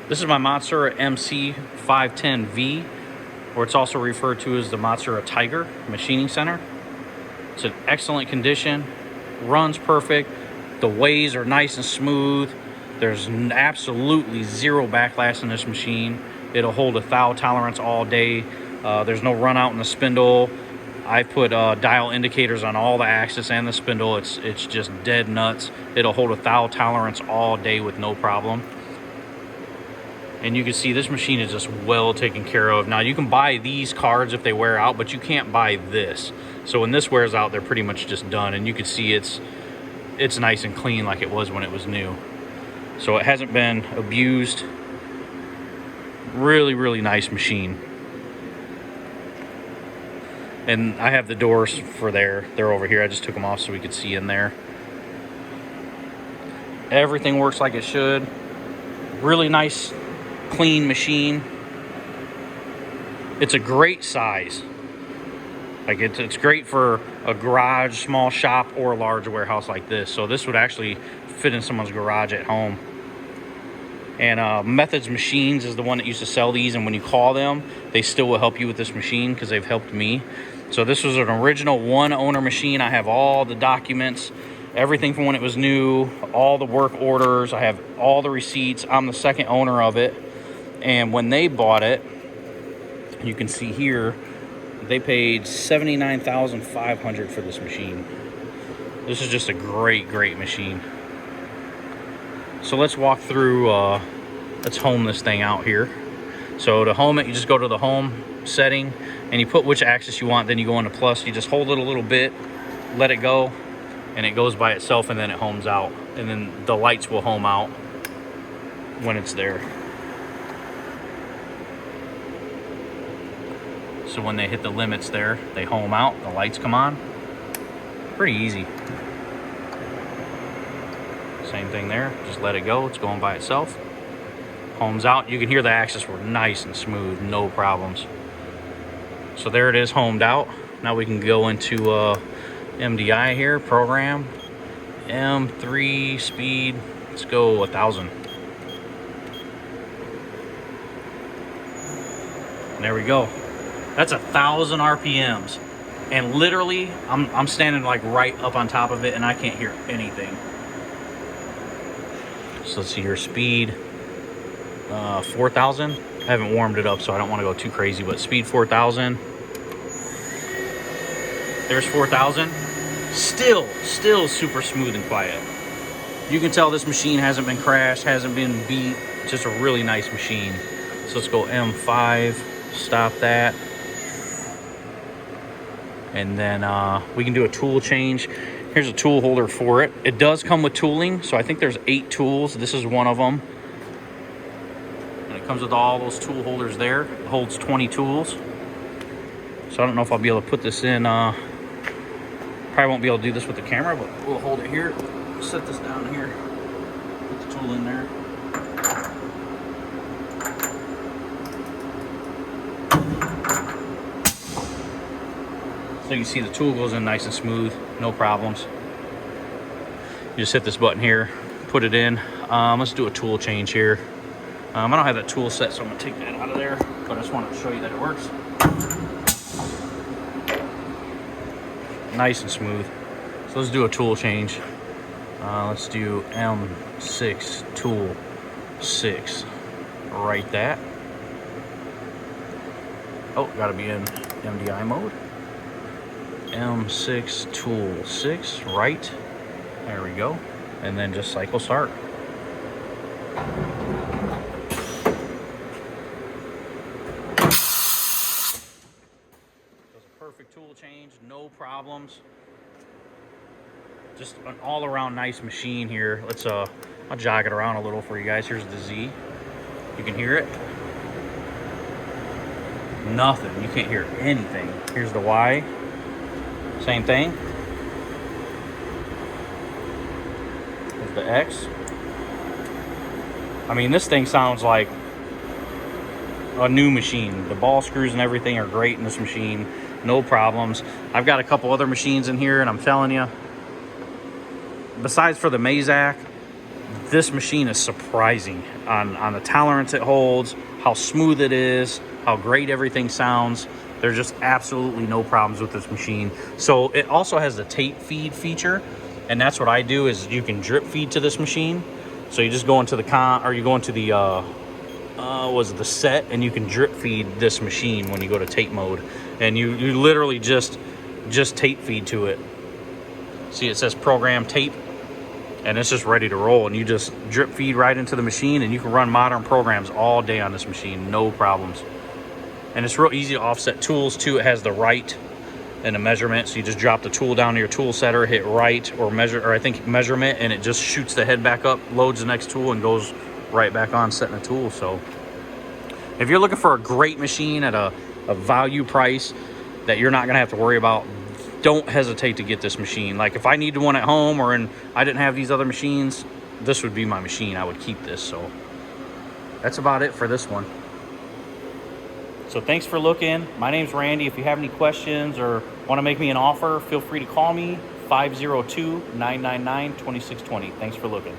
This is my Matsuura MC 510V, or it's also referred to as the Matsuura Tiger Machining Center. It's in excellent condition, runs perfect, the ways are nice and smooth. There's absolutely zero backlash in this machine. It'll hold a thou tolerance all day. There's no run out in the spindle. I put dial indicators on all the axis and the spindle. It's just dead nuts. It'll hold a thou tolerance all day with no problem. And you can see this machine is just well taken care of. Now you can buy these cards if they wear out, but you can't buy this. So when this wears out, they're pretty much just done. And you can see it's nice and clean like it was when it was new. So it hasn't been abused. Really, really nice machine. And I have the doors for they're over here. I just took them off so we could see in there. Everything works like it should. Really nice, clean machine. It's a great size. Like it's great for a garage, small shop, or a large warehouse like this. So this would actually fit in someone's garage at home. And Methods Machines is the one that used to sell these, and when you call them, they still will help you with this machine because they've helped me. So this was an original one owner machine. I have all the documents, everything from when it was new, all the work orders. I have all the receipts. I'm the second owner of it. And when they bought it, you can see here, they paid $79,500 for this machine. This is just a great, great machine. So let's walk through, let's home this thing out here. So to home it, you just go to the home setting and you put which axis you want, then you go into plus, you just hold it a little bit, let it go, and it goes by itself, and then it homes out. And then the lights will home out when it's there. So when they hit the limits there, they home out, the lights come on. Pretty easy. Same thing there, just let it go, it's going by itself. Homes out, you can hear the axis were nice and smooth, no problems. So there it is, homed out. Now we can go into MDI here, program, M3 speed, let's go 1,000. And there we go. That's 1,000 RPMs. And literally, I'm standing like right up on top of it and I can't hear anything. So let's see your speed, 4,000. I haven't warmed it up, so I don't want to go too crazy, but speed 4,000. There's 4,000. Still super smooth and quiet. You can tell this machine hasn't been crashed, hasn't been beat. It's just a really nice machine. So let's go M5, stop that. And then we can do a tool change. Here's a tool holder for it. It does come with tooling, so I think there's 8 tools. This is one of them. And it comes with all those tool holders there. It holds 20 tools. So I don't know if I'll be able to put this in. Probably won't be able to do this with the camera, but we'll hold it here. Set this down here. Put the tool in there. So you can see the tool goes in nice and smooth, no problems. You just hit this button here, put it in. Let's do a tool change here. I don't have that tool set, so I'm gonna take that out of there, but I just wanted to show you that it works. Nice and smooth. So let's do a tool change. Let's do M6 tool 6. Right that. Oh, gotta be in MDI mode. M6 tool 6, right. There we go. And then just cycle start. Does a perfect tool change, no problems. Just an all-around nice machine here. Let's I'll jog it around a little for you guys. Here's the Z. You can hear it. Nothing. You can't hear anything. Here's the Y. Same thing. There's the X. I mean, this thing sounds like a new machine. The ball screws and everything are great in this machine. No problems. I've got a couple other machines in here, and I'm telling you, besides for the Mazak, this machine is surprising on the tolerance it holds, how smooth it is, how great everything sounds. There's just absolutely no problems with this machine. So it also has the tape feed feature, and that's what I do, is you can drip feed to this machine. So you just go into the the set, and you can drip feed this machine when you go to tape mode, and you literally just tape feed to it. See, it says program tape, and it's just ready to roll, and you just drip feed right into the machine, and you can run modern programs all day on this machine, no problems. And it's real easy to offset tools too. It has the right and a measurement, so you just drop the tool down to your tool setter, hit right or measurement, and it just shoots the head back up, loads the next tool, and goes right back on setting a tool. So if you're looking for a great machine at a value price that you're not gonna have to worry about, don't hesitate to get this machine. Like, if I needed one at home, or I didn't have these other machines, this would be my machine. I would keep this. So that's about it for this one. So thanks for looking. My name's Randy. If you have any questions or want to make me an offer, feel free to call me, 502-999-2620. Thanks for looking.